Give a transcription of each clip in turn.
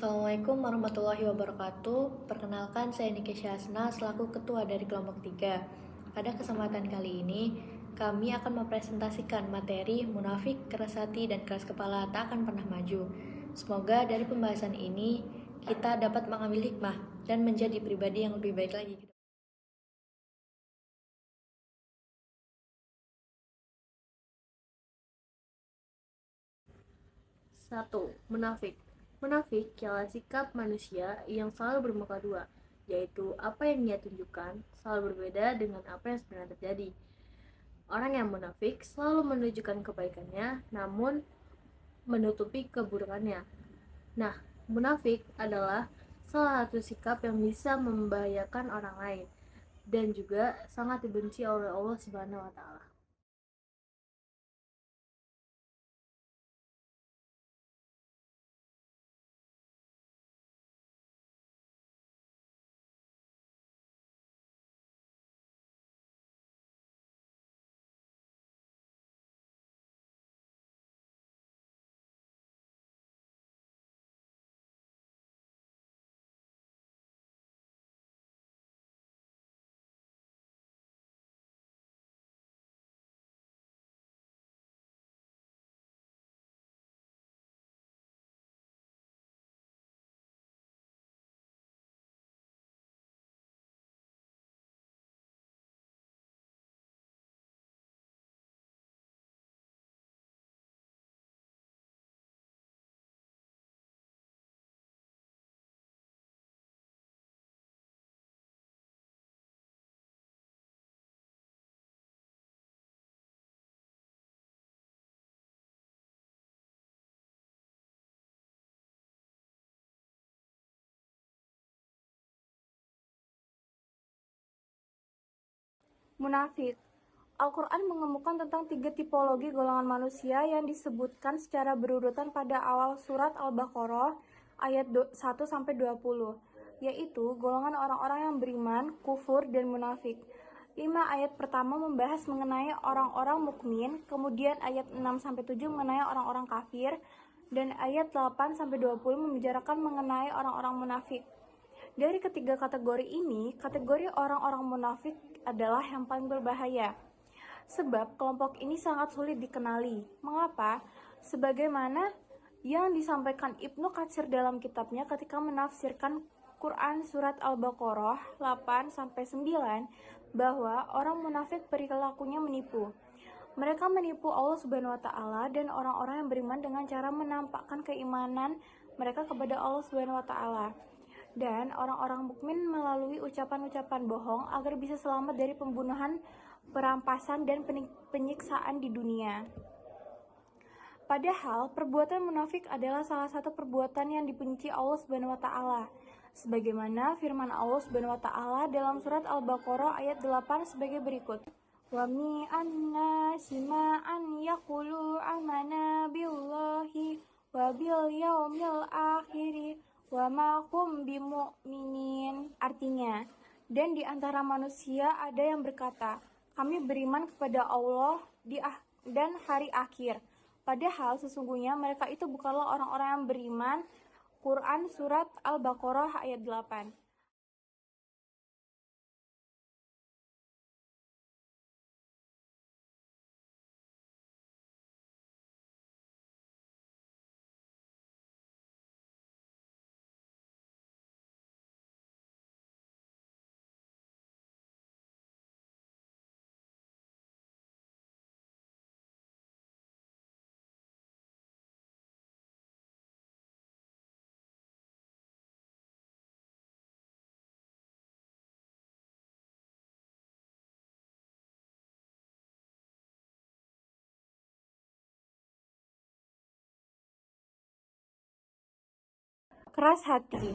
Assalamualaikum warahmatullahi wabarakatuh. Perkenalkan, saya Nike Syahsna selaku ketua dari kelompok 3. Pada kesempatan kali ini, kami akan mempresentasikan materi munafik, keras hati, dan keras kepala tak akan pernah maju. Semoga dari pembahasan ini kita dapat mengambil hikmah dan menjadi pribadi yang lebih baik lagi. 1. Munafik. Munafik ialah sikap manusia yang selalu bermuka dua, yaitu apa yang ia tunjukkan selalu berbeda dengan apa yang sebenarnya terjadi. Orang yang munafik selalu menunjukkan kebaikannya, namun menutupi keburukannya. Nah, munafik adalah salah satu sikap yang bisa membahayakan orang lain dan juga sangat dibenci oleh Allah Subhanahu wa taala. 2. Munafik. Al-Quran mengemukakan tentang 3 tipologi golongan manusia yang disebutkan secara berurutan pada awal surat Al-Baqarah ayat 1-20, yaitu golongan orang-orang yang beriman, kufur, dan munafik. 5 ayat pertama membahas mengenai orang-orang mukmin, kemudian ayat 6-7 mengenai orang-orang kafir, dan ayat 8-20 membicarakan mengenai orang-orang munafik. Dari ketiga kategori ini, kategori orang-orang munafik adalah yang paling berbahaya. Sebab kelompok ini sangat sulit dikenali. Mengapa? Sebagaimana yang disampaikan Ibnu Katsir dalam kitabnya ketika menafsirkan Quran surat Al-Baqarah 8-9 bahwa orang munafik perilakunya menipu. Mereka menipu Allah Subhanahu wa taala dan orang-orang yang beriman dengan cara menampakkan keimanan mereka kepada Allah Subhanahu wa taala. Dan orang-orang mukmin melalui ucapan-ucapan bohong agar bisa selamat dari pembunuhan, perampasan, dan penyiksaan di dunia. Padahal perbuatan munafik adalah salah satu perbuatan yang dibenci Allah Subhanahu wa taala. Sebagaimana firman Allah Subhanahu wa taala dalam surat Al-Baqarah ayat 8 sebagai berikut. Wa mi'an nasi ma'an yaqulu amana billahi wa bil yaumil akhiri wa ma hum bimu'minin. Artinya, dan di antara manusia ada yang berkata, kami beriman kepada Allah dan hari akhir. Padahal sesungguhnya mereka itu bukanlah orang-orang yang beriman. Quran surat Al-Baqarah ayat 8. Keras hati.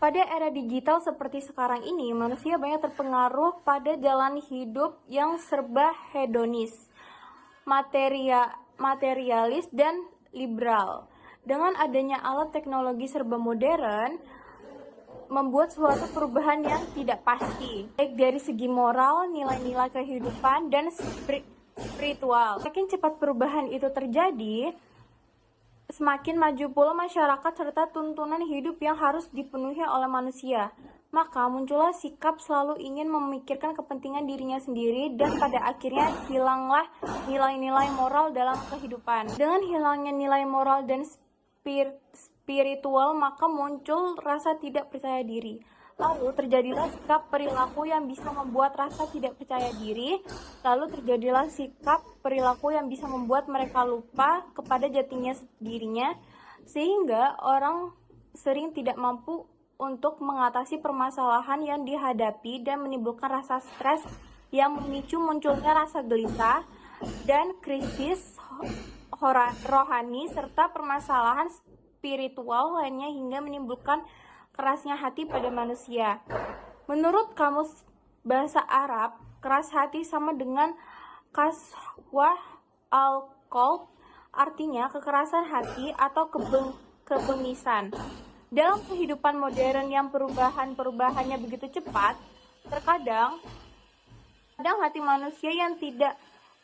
Pada era digital seperti sekarang ini, manusia banyak terpengaruh pada jalan hidup yang serba hedonis, materialis, dan liberal. Dengan adanya alat teknologi serba modern, membuat suatu perubahan yang tidak pasti, baik dari segi moral, nilai-nilai kehidupan, dan spiritual. Semakin cepat perubahan itu terjadi, Semakin maju pula masyarakat serta tuntunan hidup yang harus dipenuhi oleh manusia, maka muncullah sikap selalu ingin memikirkan kepentingan dirinya sendiri dan pada akhirnya hilanglah nilai-nilai moral dalam kehidupan. Dengan hilangnya nilai moral dan spiritual, maka muncul rasa tidak percaya diri. Lalu terjadilah sikap perilaku yang bisa membuat rasa tidak percaya diri. Lalu terjadilah sikap perilaku yang bisa membuat mereka lupa kepada jatinya dirinya, sehingga orang sering tidak mampu untuk mengatasi permasalahan yang dihadapi dan menimbulkan rasa stres yang memicu munculnya rasa gelisah dan krisis rohani serta permasalahan spiritual lainnya hingga menimbulkan kerasnya hati pada manusia. Menurut kamus bahasa Arab, keras hati sama dengan kaswah al-qalb, artinya kekerasan hati atau kebengisan. Dalam kehidupan modern yang perubahannya begitu cepat, terkadang hati manusia yang tidak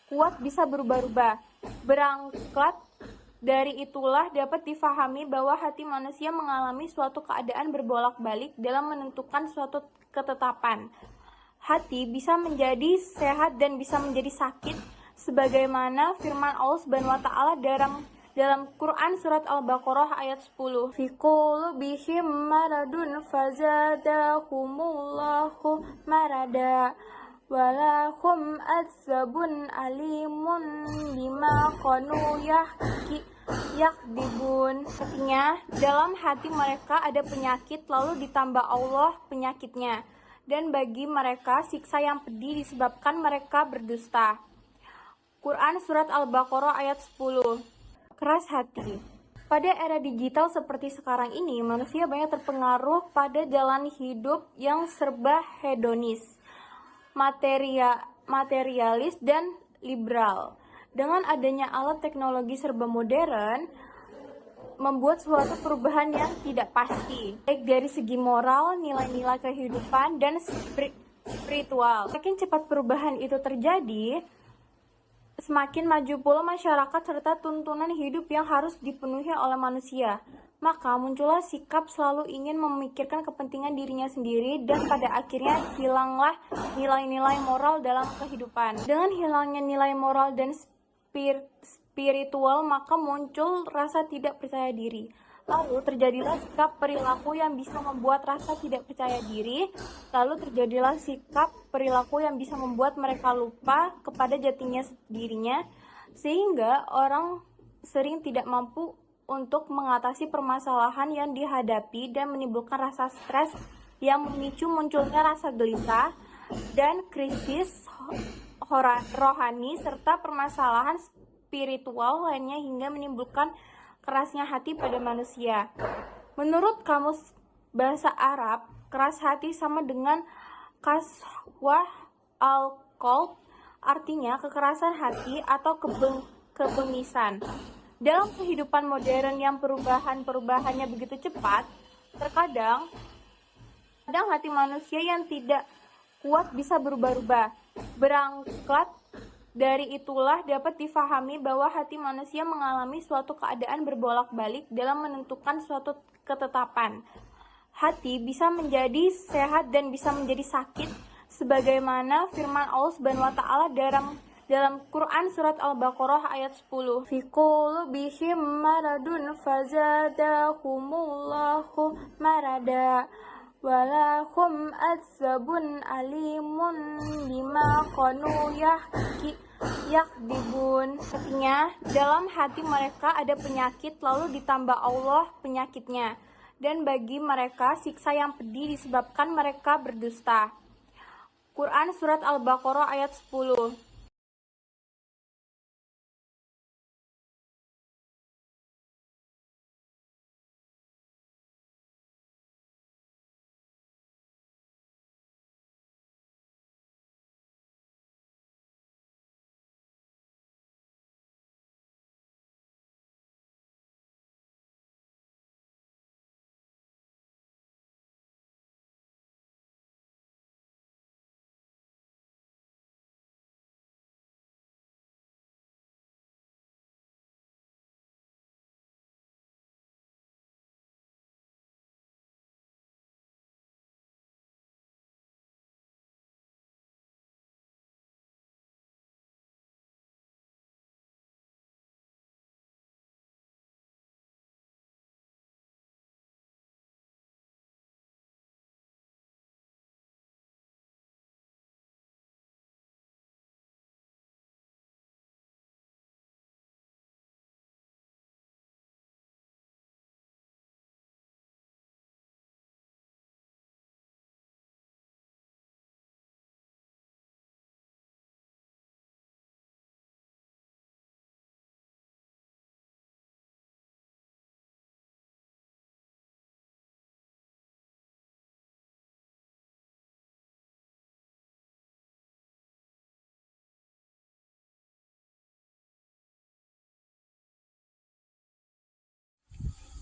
kuat bisa berubah-ubah. Berangkat dari itulah dapat difahami bahwa hati manusia mengalami suatu keadaan berbolak-balik dalam menentukan suatu ketetapan. Hati bisa menjadi sehat dan bisa menjadi sakit, sebagaimana firman Allah Subhanahu wa taala dalam Quran surat Al-Baqarah ayat 10. Fi qulubihim maradun fazadahumullahu marada walahum adzabun alimun bima kanu yakdibun. Artinya, dalam hati mereka ada penyakit lalu ditambah Allah penyakitnya, dan bagi mereka siksa yang pedih disebabkan mereka berdusta. Quran surat Al-Baqarah ayat 10. Keras hati. Pada era digital seperti sekarang ini, manusia banyak terpengaruh pada jalan hidup yang serba hedonis, materialis dan liberal. Dengan adanya alat teknologi serba modern, membuat suatu perubahan yang tidak pasti, baik dari segi moral, nilai-nilai kehidupan, dan spiritual. Semakin cepat perubahan itu terjadi, semakin maju pula masyarakat serta tuntunan hidup yang harus dipenuhi oleh manusia. Maka muncullah sikap selalu ingin memikirkan kepentingan dirinya sendiri dan pada akhirnya hilanglah nilai-nilai moral dalam kehidupan. Dengan hilangnya nilai moral dan spiritual, maka muncul rasa tidak percaya diri. Lalu terjadilah sikap perilaku yang bisa membuat rasa tidak percaya diri. Lalu terjadilah sikap perilaku yang bisa membuat mereka lupa kepada jatinya dirinya, sehingga orang sering tidak mampu untuk mengatasi permasalahan yang dihadapi dan menimbulkan rasa stres yang memicu munculnya rasa gelisah dan krisis rohani serta permasalahan spiritual lainnya hingga menimbulkan kerasnya hati pada manusia. Menurut kamus bahasa Arab, keras hati sama dengan kaswah al-qalb, artinya kekerasan hati atau kebengisan. Dalam kehidupan modern yang perubahannya begitu cepat, terkadang hati manusia yang tidak kuat bisa berubah-ubah. Berangkat dari itulah dapat difahami bahwa hati manusia mengalami suatu keadaan berbolak-balik dalam menentukan suatu ketetapan. Hati bisa menjadi sehat dan bisa menjadi sakit, sebagaimana firman Allah Subhanahu wa taala dalam Quran surat Al-Baqarah ayat 10. Fi qulubihim maradun fazadahumullahu marada walahum adzabun alimun bima kanu yakdibun. Artinya, dalam hati mereka ada penyakit lalu ditambah Allah penyakitnya, dan bagi mereka siksa yang pedih disebabkan mereka berdusta. Quran surat Al-Baqarah ayat 10.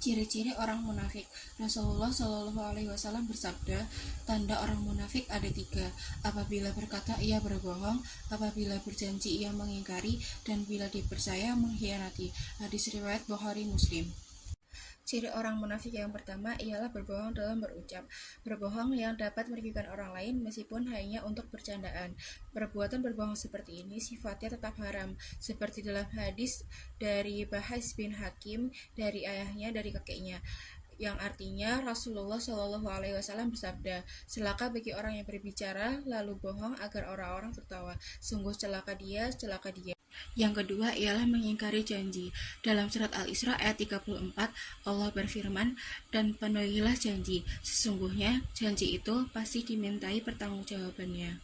Ciri-ciri orang munafik. Rasulullah Shallallahu Alaihi Wasallam bersabda, tanda orang munafik ada 3. Apabila berkata ia berbohong, apabila berjanji ia mengingkari, dan bila dipercaya mengkhianati. Hadis riwayat Bukhari Muslim. Ciri orang munafik yang pertama ialah berbohong dalam berucap. Berbohong yang dapat merugikan orang lain meskipun hanya untuk bercandaan. Perbuatan berbohong seperti ini sifatnya tetap haram, seperti dalam hadis dari Bahas bin Hakim dari ayahnya dari kakeknya, yang artinya Rasulullah Shallallahu Alaihi Wasallam bersabda, celaka bagi orang yang berbicara lalu bohong agar orang-orang tertawa. Sungguh celaka dia, celaka dia. Yang kedua ialah mengingkari janji. Dalam surat Al-Isra ayat 34, Allah berfirman, dan penuhilah janji. Sesungguhnya janji itu pasti dimintai pertanggungjawabannya.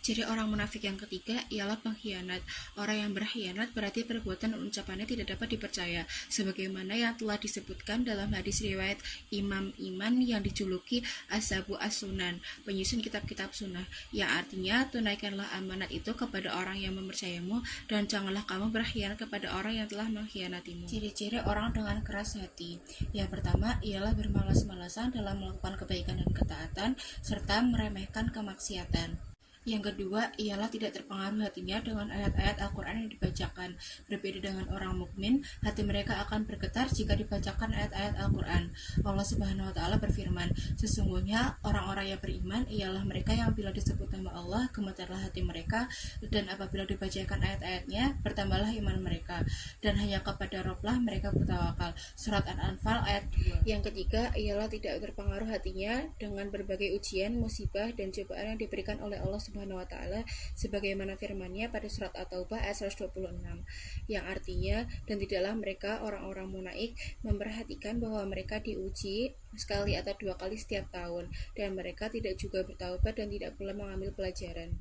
Ciri orang munafik yang ketiga ialah pengkhianat. Orang yang berkhianat berarti perbuatan dan ucapannya tidak dapat dipercaya, sebagaimana yang telah disebutkan dalam hadis riwayat Imam Iman yang dijuluki Ashabu As-Sunan, penyusun kitab-kitab sunnah, yang artinya tunaikanlah amanat itu kepada orang yang mempercayamu dan janganlah kamu berkhianat kepada orang yang telah mengkhianatimu. Ciri-ciri orang dengan keras hati. Yang pertama ialah bermalas-malasan dalam melakukan kebaikan dan ketaatan serta meremehkan kemaksiatan. Yang kedua ialah tidak terpengaruh hatinya dengan ayat-ayat Al-Quran yang dibacakan. Berbeda dengan orang mukmin, hati mereka akan bergetar jika dibacakan ayat-ayat Al-Quran. Allah Subhanahu wa Ta'ala berfirman, sesungguhnya orang-orang yang beriman ialah mereka yang bila disebut nama Allah gemetarlah hati mereka, dan apabila dibacakan ayat-ayatnya bertambahlah iman mereka, dan hanya kepada Rabblah mereka bertawakal. Surat An-Anfal ayat 2. Yang ketiga ialah tidak terpengaruh hatinya dengan berbagai ujian, musibah, dan cobaan yang diberikan oleh Allah Subhanahu wa Ta'ala, sebagaimana firman-Nya pada surat At-Taubah ayat 126, yang artinya, dan tidaklah mereka orang-orang munaik memperhatikan bahwa mereka diuji sekali atau 2 kali setiap tahun, dan mereka tidak juga bertaubat dan tidak pula mengambil pelajaran.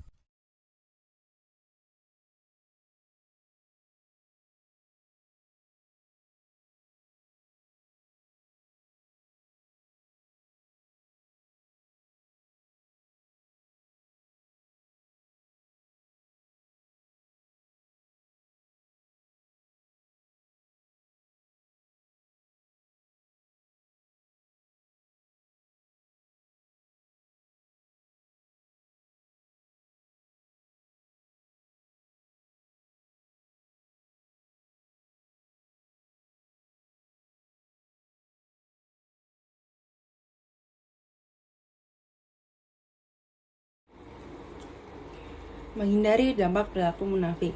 Menghindari dampak perilaku munafik.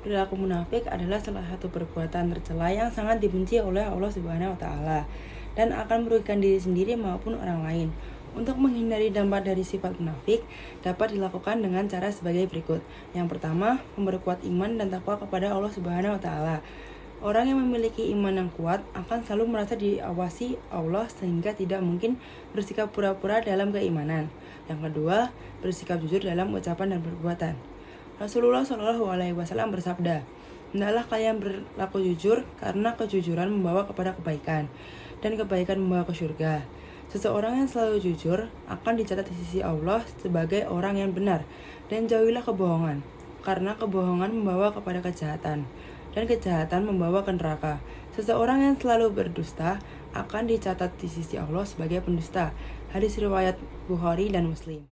Perilaku munafik adalah salah satu perbuatan tercela yang sangat dibenci oleh Allah Subhanahu wa Ta'ala dan akan merugikan diri sendiri maupun orang lain. Untuk menghindari dampak dari sifat munafik dapat dilakukan dengan cara sebagai berikut. Yang pertama, memperkuat iman dan takwa kepada Allah Subhanahu wa Ta'ala. Orang yang memiliki iman yang kuat akan selalu merasa diawasi Allah sehingga tidak mungkin bersikap pura-pura dalam keimanan. Yang kedua, bersikap jujur dalam ucapan dan perbuatan. Rasulullah Shallallahu Alaihi Wasallam bersabda, hendaklah kalian berlaku jujur karena kejujuran membawa kepada kebaikan dan kebaikan membawa ke surga. Seseorang yang selalu jujur akan dicatat di sisi Allah sebagai orang yang benar, dan jauhilah kebohongan karena kebohongan membawa kepada kejahatan dan kejahatan membawa ke neraka. Seseorang yang selalu berdusta akan dicatat di sisi Allah sebagai pendusta. Hadis riwayat Bukhari dan Muslim.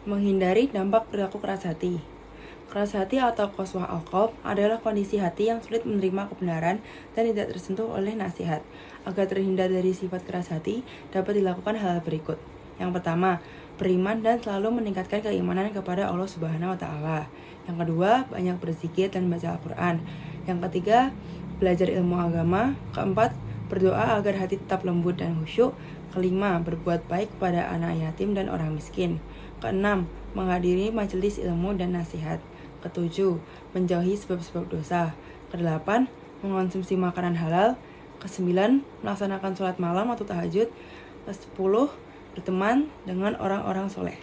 Menghindari dampak perilaku keras hati. Keras hati atau qaswah al-qalb adalah kondisi hati yang sulit menerima kebenaran dan tidak tersentuh oleh nasihat. Agar terhindar dari sifat keras hati, dapat dilakukan hal berikut. Yang pertama, beriman dan selalu meningkatkan keimanan kepada Allah Subhanahu wa Ta'ala. Yang kedua, banyak berzikir dan baca Al-Quran. Yang ketiga, belajar ilmu agama. Keempat, berdoa agar hati tetap lembut dan khusyuk. Kelima, berbuat baik kepada anak yatim dan orang miskin. Keenam, menghadiri majelis ilmu dan nasihat. Ketujuh, menjauhi sebab-sebab dosa. Kedelapan, mengonsumsi makanan halal. Kesembilan, melaksanakan sholat malam atau tahajud. Kesepuluh, berteman dengan orang-orang soleh.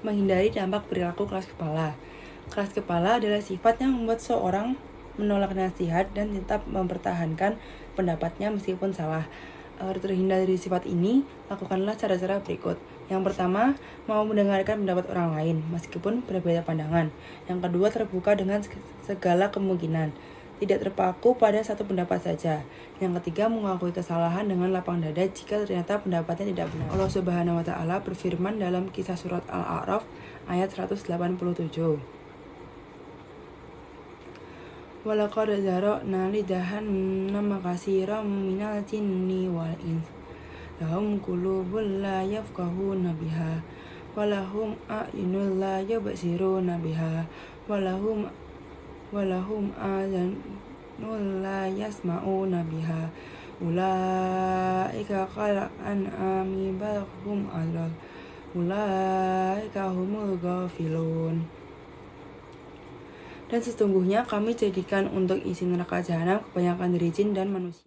Menghindari dampak perilaku keras kepala. Keras kepala adalah sifat yang membuat seorang menolak nasihat dan tetap mempertahankan pendapatnya meskipun salah. Agar terhindar dari sifat ini, lakukanlah cara-cara berikut. Yang pertama, mau mendengarkan pendapat orang lain, meskipun berbeda pandangan. Yang kedua, terbuka dengan segala kemungkinan, tidak terpaku pada satu pendapat saja. Yang ketiga, mengakui kesalahan dengan lapang dada jika ternyata pendapatnya tidak benar. Allah Subhanahu wa Ta'ala berfirman dalam kisah surat Al-A'raf ayat 187. Walaqad zara'na li jahannama katsiran minal jinni wal ins. Lahum qulubun la yafqahuna biha wa lahum a'yunun la yubsiruna biha wa lahum adhanun la yasma'una biha. Ulaika kal an'ami bal hum adall. Ulaika humul ghafilun. Dan sesungguhnya kami jadikan untuk isi neraka jahanam kebanyakan dari jin dan manusia.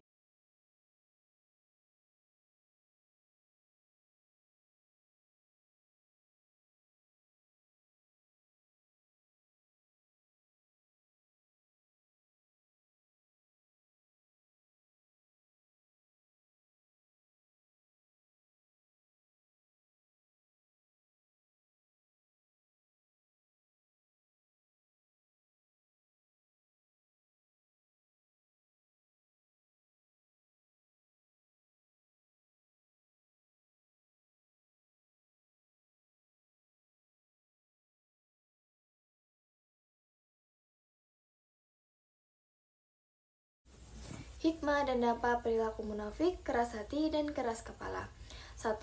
Hikmah dan dampak perilaku munafik, keras hati, dan keras kepala. 1.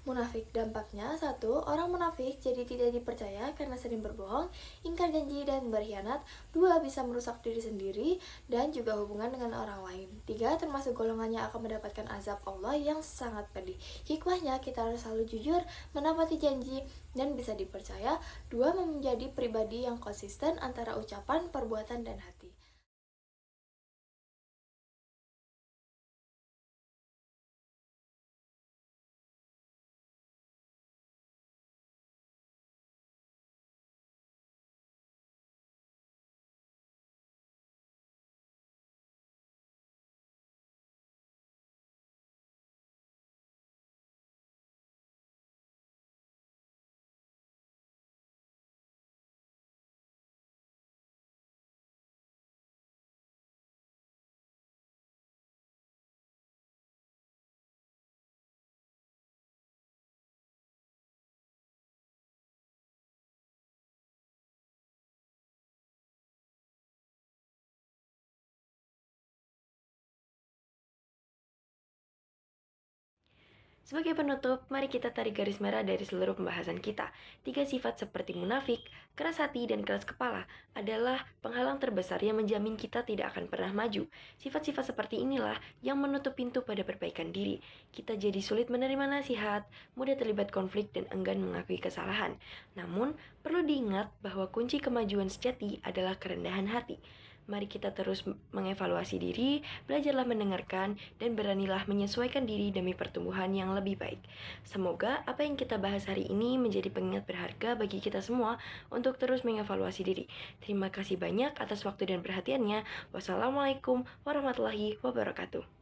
Munafik. Dampaknya 1. Orang munafik jadi tidak dipercaya karena sering berbohong, ingkar janji, dan berkhianat. 2. Bisa merusak diri sendiri dan juga hubungan dengan orang lain. 3. Termasuk golongannya akan mendapatkan azab Allah yang sangat pedih. Hikmahnya kita harus selalu jujur, menepati janji, dan bisa dipercaya. 2. Menjadi pribadi yang konsisten antara ucapan, perbuatan, dan hati. Sebagai penutup, mari kita tarik garis merah dari seluruh pembahasan kita. 3 sifat seperti munafik, keras hati, dan keras kepala adalah penghalang terbesar yang menjamin kita tidak akan pernah maju. Sifat-sifat seperti inilah yang menutup pintu pada perbaikan diri. Kita jadi sulit menerima nasihat, mudah terlibat konflik, dan enggan mengakui kesalahan. Namun, perlu diingat bahwa kunci kemajuan sejati adalah kerendahan hati. Mari kita terus mengevaluasi diri, belajarlah mendengarkan, dan beranilah menyesuaikan diri demi pertumbuhan yang lebih baik. Semoga apa yang kita bahas hari ini menjadi pengingat berharga bagi kita semua untuk terus mengevaluasi diri. Terima kasih banyak atas waktu dan perhatiannya. Wassalamualaikum warahmatullahi wabarakatuh.